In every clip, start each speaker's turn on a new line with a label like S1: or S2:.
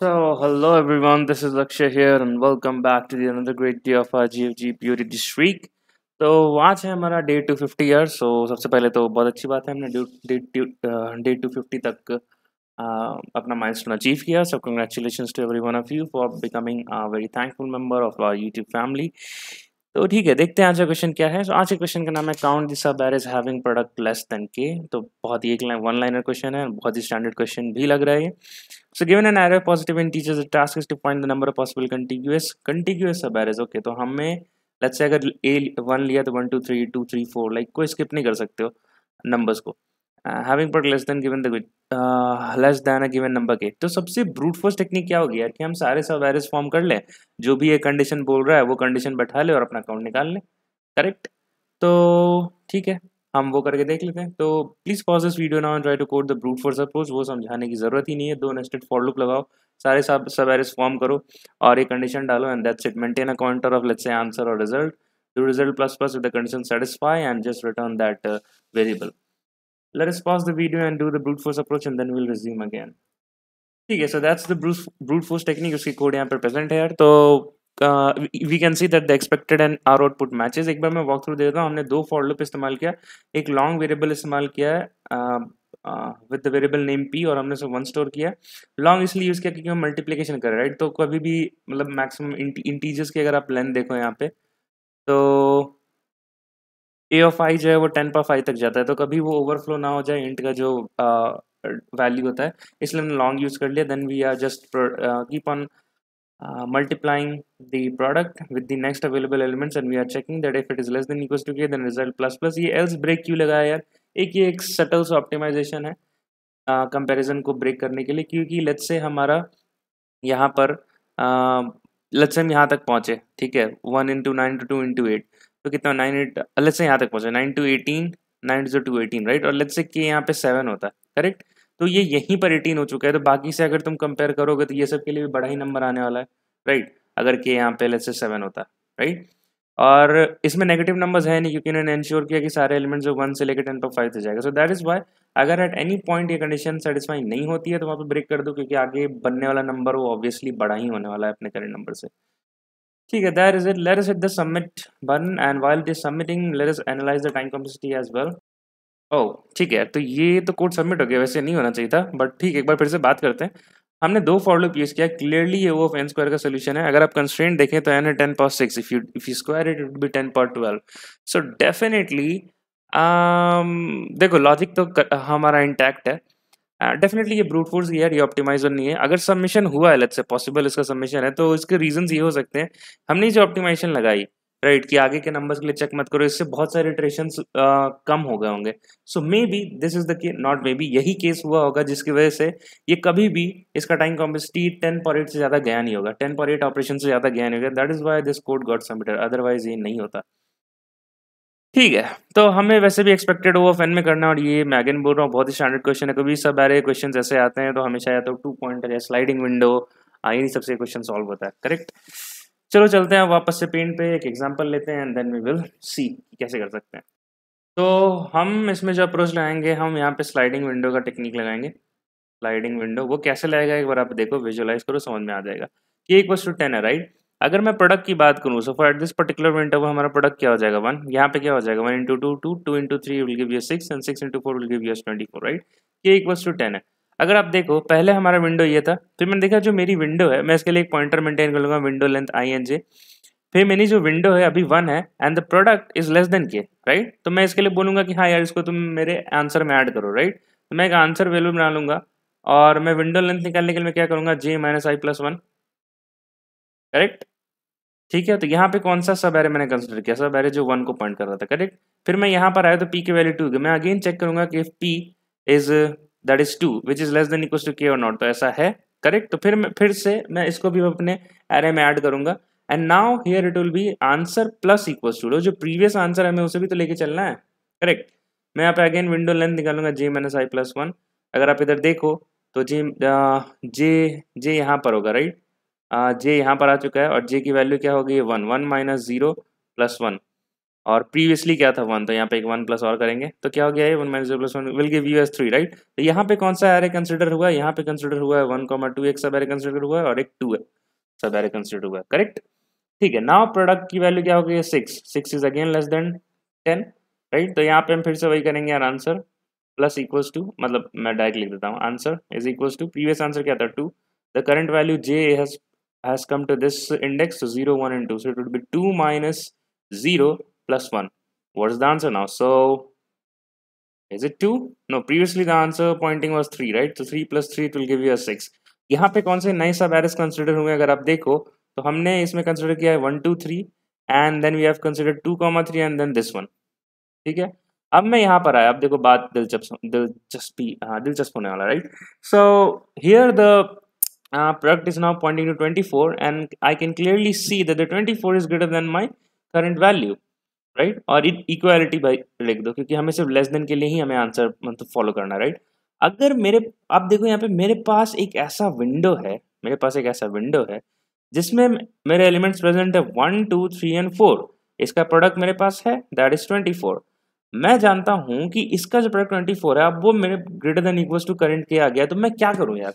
S1: So, hello everyone, this is Lakshay here, and welcome back to another great day of our GFG Purity Streak. तो आज है हमारा day 250 year. सो सबसे पहले तो बहुत अच्छी बात है, हमने डे 250 तक अपना माइलस्टोन अचीव किया। So congratulations to every one of you for becoming very thankful member of our YouTube family. तो ठीक है, देखते हैं आज का क्वेश्चन क्या है। सो आज के क्वेश्चन का नाम है count the sub arrays having product less than के। तो बहुत ही वन लाइनर क्वेश्चन है, बहुत ही स्टैंडर्ड क्वेश्चन भी लग रहा है ये। So given an array of positive integers, the task is to find the number of possible contiguous sub arrays. Okay, तो हमें let's say अगर a 1 लिया तो 1 2 3 2 3 4 लाइक कोई स्किप नहीं कर सकते हो नंबर्स को। हैविंग पर less than given the less than a given number के। तो सबसे ब्रूट फोर्स टेक्निक क्या होगी यार कि हम सारे सब एरेज फॉर्म कर लें, जो भी ये कंडीशन बोल रहा है वो कंडीशन बैठा ले और अपना काउंट निकाल लें। करेक्ट। तो ठीक है, हम वो करके देख लेते हैं। तो please pause this video now and try to code the brute force approach. वो समझाने की जरूरत ही नहीं है, दो नेस्टेड फॉर लूप लगाओ, सारे सब एरेस फॉर्म करो और एक कंडीशन डालो and that's it. Maintain a counter of let's say answer और result, do result plus plus if the condition satisfy and just return that variable. Let us pause the video and do the brute force approach and then we'll resume again. ठीक है, so that's the brute force technique। उसकी code यहाँ पर present है यार। तो we can see that the expected and our output matches. एक बार मैं वॉक थ्रू दे देता हूँ। हमने दो फॉर लूप इस्तेमाल किया, एक लॉन्ग वेरिएबल इस्तेमाल किया है with the variable name P और हमने सब वन स्टोर किया। लॉन्ग इसलिए यूज़ किया क्योंकि हम मल्टीप्लिकेशन कर रहे हैं, राइट। तो कभी भी मतलब मैक्सिमम इंटीजर्स की अगर आप लेंथ देखो यहाँ पे, तो ए ऑफ आई जो है वो 10 पावर 5 तक जाता है। तो कभी वो ओवरफ्लो ना हो जाए इंट का जो वैल्यू होता है, इसलिए हमने लॉन्ग यूज़ कर लिया। Then we are just keep on multiplying the product with the next available elements and we are checking that if it is less than equals to k then result plus plus। ये else break क्यों लगाया यार? एक subtle सा optimization है comparison को break करने के लिए, क्योंकि लेट्स से हमारा यहाँ पर लेट्स से हम यहाँ तक पहुँचे, ठीक है, 1 इंटू 9 इंटू 2 इंटू 8, तो कितना 9 8, लेट्स से यहाँ तक पहुँचे 9 टू 18, 9 टू 18, राइट। और लेट्स से के यहाँ पे 7 होता है, करेक्ट। तो ये यहीं पर 18 हो चुका है। तो बाकी से अगर तुम कंपेयर करोगे तो ये सब के लिए भी बड़ा ही नंबर आने वाला है, राइट, अगर के यहाँ पे लेट्स से 7 होता है, राइट। और इसमें नेगेटिव नंबर्स है नहीं क्योंकि उन्होंने इंश्योर किया कि सारे एलिमेंट्स जो 1 से लेकर 10 पर 5 तक जाएगा। सो दैट इज वाई अगर एट एनी पॉइंट ये कंडीशन सेटिस्फाई नहीं होती है तो वहाँ पे ब्रेक कर दो, क्योंकि आगे बनने वाला नंबर वो ऑब्वियसली बड़ा ही होने वाला है अपने करंट नंबर से। ठीक है, that is it. Let us hit the submit button and while it is submitting let us analyse the time complexity as well. Oh ठीक है, तो ये तो कोड सबमिट हो गया, वैसे नहीं होना चाहिए था, बट ठीक है, एक बार फिर से बात करते हैं। हमने दो फॉर लूप यूज किया, क्लियरली ये ओ ऑफ एन स्क्वायर का सोल्यूशन है। अगर आप कंस्ट्रेंट देखें तो एन है 10 power 6, if you square it would B 10 power 12। So definitely देखो लॉजिक तो हमारा इंटैक्ट है। डेफिनेटली ये ब्रूट फोर्स यार, ये ऑप्टिमाइजर नहीं है। अगर सबमिशन हुआ है, लेट्स से पॉसिबल इसका सबमिशन है, तो इसके रीजंस ये हो सकते हैं हमने जो ऑप्टिमाइजेशन लगाई, राइट, कि आगे के नंबर्स के लिए चेक मत करो, इससे बहुत सारे इटरेशंस कम हो गए होंगे। So maybe this is the not maybe यही केस हुआ होगा जिसकी वजह से ये कभी भी इसका टाइम कॉम्प्लेक्सिटी 10 पावर 8 से ज़्यादा गया नहीं होगा, 10 पावर 8 ऑपरेशन से ज़्यादा गया नहीं होगा। That is why this code got submitted, otherwise ये नहीं होता। ठीक है, तो हमें वैसे भी एक्सपेक्टेड ओ ऑफ एन में करना है, और ये मैं अगेन बोल रहा हूँ बहुत ही स्टैंडर्ड क्वेश्चन है। कभी सब एरे क्वेश्चन ऐसे आते हैं तो हमेशा या तो 2 पॉइंटर या स्लाइडिंग विंडो, इन्हीं सबसे क्वेश्चन सॉल्व होता है, करेक्ट। चलो चलते हैं वापस से पेन पे, एक एग्जांपल लेते हैं and then we will see कैसे कर सकते हैं। तो हम इसमें जो अप्रोच लगाएंगे, हम यहाँ पे स्लाइडिंग विंडो का टेक्निक लगाएंगे। स्लाइडिंग विंडो वो कैसे लगाएगा, एक बार आप देखो, विजुअलाइज करो, समझ में आ जाएगा। ये इक्वल्स टू 10 है, राइट। अगर मैं प्रोडक्ट की बात करूँ, so for this particular window हमारा प्रोडक्ट क्या हो जाएगा 1, यहाँ पे क्या हो जाएगा 1 into 2 2, 2 into 3 will give you 6 and 6 into 4 will give you 24, right. ये इक्वल्स टू 10 है। अगर आप देखो पहले हमारा विंडो ये था, फिर मैंने देखा जो मेरी विंडो है, मैं इसके लिए एक पॉइंटर मेंटेन कर लूंगा, विंडो लेंथ INJ। फिर मेरी जो विंडो है अभी 1 है and the product is less then के, राइट। तो मैं इसके लिए बोलूंगा कि हाँ यार इसको तुम मेरे आंसर में ऐड करो, राइट। तो मैं एक आंसर वैल्यू बना लूंगा और मैं विंडो लेंथ निकालने के लिए मैं क्या करूंगा, J minus I plus 1, correct. ठीक है, तो यहाँ पे कौन सा सब एरे मैंने कंसिडर किया, सब एरे जो 1 को पॉइंट कर रहा था, करेक्ट। फिर मैं यहाँ पर आया तो P की वैल्यू 2, मैं अगेन चेक करूंगा कि P is that is 2 which is less than equal to K और नॉट, तो ऐसा है, करेक्ट। तो फिर से मैं इसको भी अपने एरे में ऐड करूंगा and now here it will be answer plus equals to, जो प्रीवियस आंसर है हमें उसे भी तो लेके चलना है, करेक्ट। मैं यहाँ पे अगेन विंडो लेंथ निकालूंगा J माइनस I प्लस 1। अगर आप इधर देखो तो जे यहाँ पर होगा, राइट। जे यहाँ पर आ चुका है और जे की वैल्यू क्या होगी 1, 1 माइनस 0 प्लस 1, और प्रीवियसली क्या था 1, तो यहाँ पे एक 1 प्लस और करेंगे तो क्या हो गया है 1 minus 0 plus 1 will give you as 3, right. तो यहाँ पे कौन सा एरे कंसिडर हुआ है, यहाँ पे कंसिडर हुआ है 1, 2 एक सब एरे कंसिडर हुआ है और एक 2 सब एरे कंसिडर हुआ है, करेक्ट। ठीक है, नाउ प्रोडक्ट की वैल्यू क्या हो गई है 6 is again less than 10, right. तो यहाँ पे हम फिर से वही करेंगे यार, आंसर प्लस इक्वल्स टू, मतलब मैं डायरेक्ट लिख देता हूँ, answer is equals to previous answer क्या था 2, the current value j has come to this index, so 0 1 and 2, so it would be 2 minus 0 plus 1. What's the answer now? So is it 2? No, previously the answer pointing was 3, right? So 3 plus 3 it will give you a 6. यहाँ पे कौन से नए सब errors consider हुए अगर आप देखो तो हमने इसमें कंसिडर किया है 1 2 3 and then we have considered 2, 3 and then this one. ठीक है, अब मैं यहाँ पर आया, अब देखो बात दिलचस्प होने वाला, right. So here the product is now pointing to 24 and I can clearly see that the 24 is greater than my current value, right. और इक्वालिटी बाई लिख दो क्योंकि हमें सिर्फ लेस देन के लिए ही हमें आंसर मतलब फॉलो करना है, राइट। अगर मेरे आप देखो यहाँ पे मेरे पास एक ऐसा विंडो है, मेरे पास एक ऐसा विंडो है जिसमें मेरे एलिमेंट्स प्रेजेंट है 1 2 3 एंड 4, इसका प्रोडक्ट मेरे पास है दैट इज 24। मैं जानता हूँ कि इसका जो प्रोडक्ट 24 है अब वो मेरे greater than equals to current के आ गया, तो मैं क्या करूँ यार,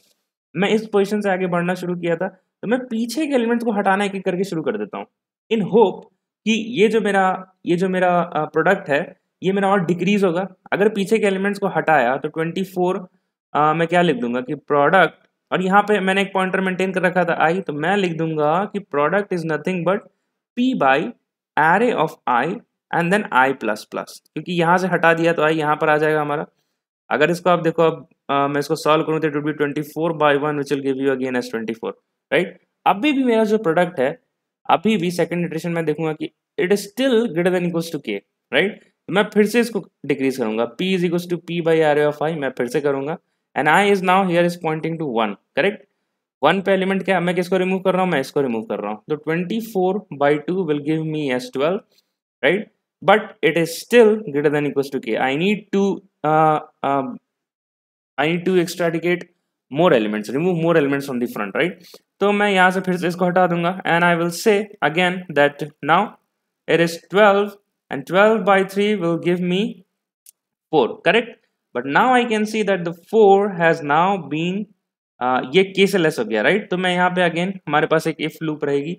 S1: मैं इस पोजीशन से आगे बढ़ना शुरू किया था तो मैं पीछे के एलिमेंट्स को हटाना एक एक करके शुरू कर देता हूँ इन होप कि ये जो मेरा प्रोडक्ट है ये मेरा और डिक्रीज होगा। अगर पीछे के एलिमेंट्स को हटाया तो 24 मैं क्या लिख दूंगा कि प्रोडक्ट, और यहाँ पे मैंने एक पॉइंटर मेंटेन कर रखा था आई, तो मैं लिख दूंगा कि product is nothing but p by array of i and then i plus plus, क्योंकि यहाँ से हटा दिया तो i यहाँ पर आ जाएगा हमारा। अगर इसको आप देखो अब मैं इसको सॉल्व करूँ तो it would be 24/1 which will give you again as 24, right. अभी भी मेरा जो प्रोडक्ट है अभी भी सेकंड इटरेशन में देखूंगा कि it is still greater than equals to k, right. मैं फिर से इसको डिक्रीज करूंगा, p is equals to p by array of i, मैं फिर से करूंगा and i is now here is pointing to 1, correct. 1 पे एलिमेंट क्या, मैं किसको रिमूव कर रहा हूँ, मैं इसको रिमूव कर रहा हूँ, तो 24/2 will give me as 12, right, but it is still greater than equals to k. I need to extricate more elements, remove more elements from the front, right। तो मैं यहाँ से फिर से इसको हटा दूंगा and I will say again that now it is 12 and 12/3 will give me 4, correct। but now I can see that the 4 has now been ये k से लेस हो गया, राइट। तो मैं यहाँ पे अगेन हमारे पास एक if लूप रहेगी,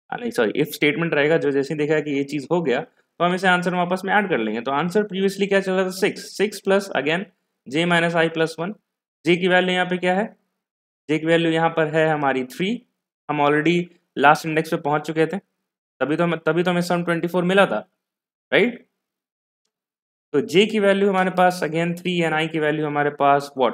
S1: नहीं सॉरी इफ स्टेटमेंट रहेगा, जो जैसे देखा कि ये चीज हो गया तो हम इसे आंसर वापस में ऐड कर लेंगे। तो आंसर प्रीवियसली क्या चल रहा था 6 प्लस अगेन j माइनस आई प्लस 1, j की वैल्यू यहाँ पे क्या है, j की वैल्यू यहाँ पर है हमारी 3, हम ऑलरेडी लास्ट इंडेक्स पे पहुंच चुके थे, तभी तो हमें सम 24 मिला था, राइट। तो j की वैल्यू हमारे पास अगेन 3 एंड i की वैल्यू हमारे पास व्हाट,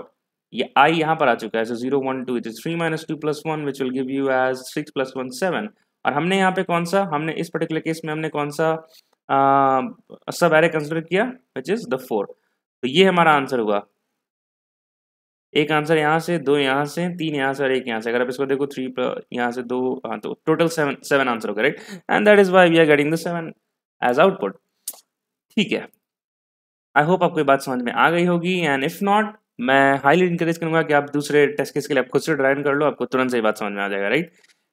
S1: ये i यहाँ पर आ चुका है, so 0 1 2 it is 3 minus 2 plus 1 which will give you as 6 plus 1 7। और हमने यहाँ पे कौन सा, हमने इस पर्टिकुलर केस में हमने कौन सा सब एरे कंसिडर किया विच इज द 4। तो ये हमारा आंसर हुआ, एक आंसर यहाँ से, दो यहाँ से, तीन यहाँ से और एक यहाँ से। अगर आप इसको देखो 3 यहाँ से 2, हाँ तो टोटल 7 आंसर होगा, right. And that is why we are getting the 7 as output. ठीक है, आई होप आपको ये बात समझ में आ गई होगी एंड इफ नॉट मैं हाईली इंकरेज करूंगा कि आप दूसरे टेस्ट केस के लिए आप खुद से ड्राइव कर लो, आपको तुरंत से ये बात समझ में आ जाएगा, राइट।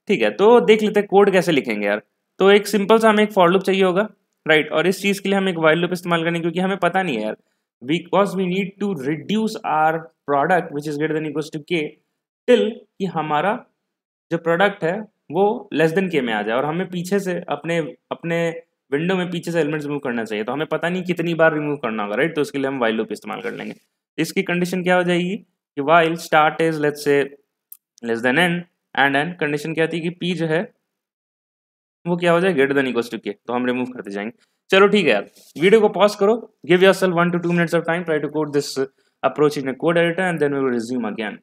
S1: ठीक है, तो देख लेते हैं कोड कैसे लिखेंगे यार। तो एक सिंपल सा हमें एक फॉर लूप चाहिए होगा, राइट। और इस चीज़ के लिए हम एक वाइल लूप इस्तेमाल करेंगे क्योंकि हमें पता नहीं है यार, because we need to reduce our product which is greater than equals to k till कि हमारा जो प्रोडक्ट है वो लेस देन के में आ जाए और हमें पीछे से अपने अपने विंडो में पीछे से एलिमेंट्स रिमूव करना चाहिए। तो हमें पता नहीं कितनी बार रिमूव करना होगा, राइट। तो उसके लिए हम वाइल लूप इस्तेमाल कर लेंगे। इसकी कंडीशन क्या हो जाएगी कि वाइल स्टार्ट इज लेट्स से less than n and n condition क्या आती है कि पी जो है वो क्या हो जाए ग्रेटर देन इक्वल्स टू के, तो हम रिमूव करते जाएंगे। चलो ठीक है यार, वीडियो को पॉज करो, give yourself 1 to 2 minutes of time, try to code this approach in code editor and then we will resume again.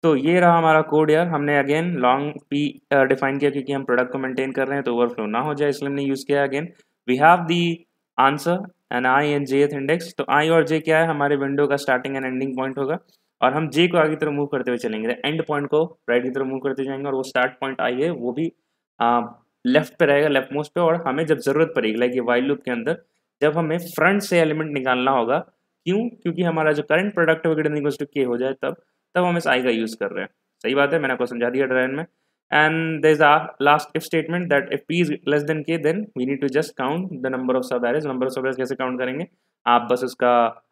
S1: तो ये रहा हमारा कोड यार, हमने अगेन लॉन्ग पी डिफाइन किया क्योंकि हम प्रोडक्ट को मेंटेन कर रहे हैं तो ओवरफ्लो ना हो जाए, इसलिए हमने यूज़ किया again. We have the answer and i and jth index. तो आई और जे क्या है, हमारे विंडो का स्टार्टिंग एंड एंडिंग पॉइंट होगा और हम जे को आगे की तरफ मूव करते हुए चलेंगे, एंड पॉइंट को राइट की तरफ मूव करते जाएंगे और वो स्टार्ट पॉइंट आई है वो भी लेफ्ट पे रहेगा, लेफ्ट मोस्ट पे। और हमें जब जरूरत पड़ेगी लाइक ये वाइल लूप के अंदर जब हमें फ्रंट से एलिमेंट निकालना होगा, क्यों, क्योंकि हमारा जो करंट प्रोडक्ट है वो ग्रेटर देन इक्वल्स टू के हो जाए, तब हम इस आई का यूज़ कर रहे हैं। सही बात है, मैंने आपको समझा दिया ड्राइव में। and there's a last if statement that if p is less than k then we need to just count the number of sub arrays. Number of सब arrays कैसे काउंट करेंगे, आप बस उसका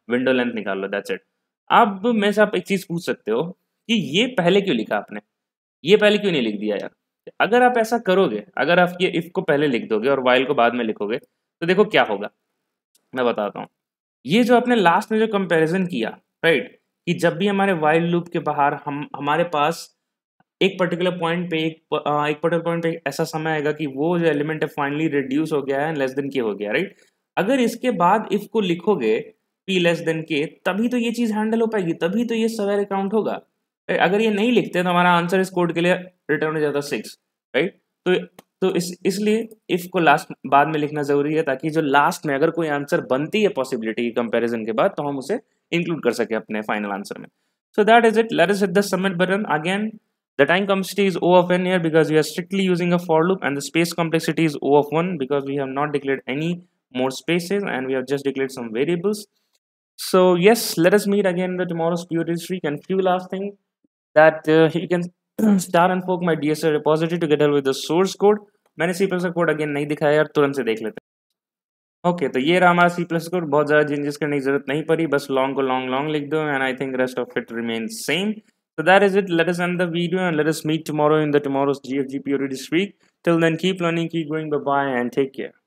S1: विंडो लेंथ निकाल लो, that's it. अब मैं से आप एक चीज पूछ सकते हो कि ये पहले क्यों लिखा आपने, ये पहले क्यों नहीं लिख दिया यार. अगर आप ऐसा करोगे, अगर आप ये इफ को पहले लिख दोगे और वाइल को बाद में लिखोगे तो देखो क्या होगा, मैं बताता हूँ. ये जो आपने लास्ट में जो कंपैरिजन किया, राइट, कि जब भी हमारे वाइल लूप के बाहर हमारे पास एक पर्टिकुलर पॉइंट पे एक पर्टिकुलर पॉइंट पे ऐसा समय आएगा कि वो जो एलिमेंट है फाइनली रिड्यूस हो गया है, लेस देन के हो गया, राइट. अगर इसके बाद इफ को लिखोगे p लेस देन के, तभी तो ये चीज हैंडल हो पाएगी, तभी तो ये सवेरे काउंट होगा. अगर ये नहीं लिखते तो हमारा आंसर इस कोड के लिए रिटर्न हो जाता 6, राइट. तो इसलिए इफ को लास्ट बाद में लिखना जरूरी है, ताकि जो लास्ट में अगर कोई आंसर बनती है पॉसिबिलिटी की कंपैरिजन के बाद, तो हम उसे इंक्लूड कर सके अपने फाइनल आंसर में. So that is it. Let us hit the submit button. Again, the time complexity is O of n here because we are strictly using a for loop, and the space complexity is O of 1 because we have not declared any more spaces and we have just declared some variables. So yes, let us meet again in the tomorrow's purity streak. And few last thing that you can start and fork my DSL repository together with the source code. मैंने C++ का code again नहीं दिखाया यार, तुरंत से देख लेते हैं. ओके तो ये रहा हमारा C++ कोड, बहुत ज़्यादा चेंजेस करने की जरूरत नहीं पड़ी, बस लॉन्ग को लॉन्ग लॉन्ग लिख दो and I think rest of it remains same. So that is it. Let us end the video and let us meet tomorrow in the tomorrow's GFG purity streak. Till then, keep learning, keep going. Bye bye and take care.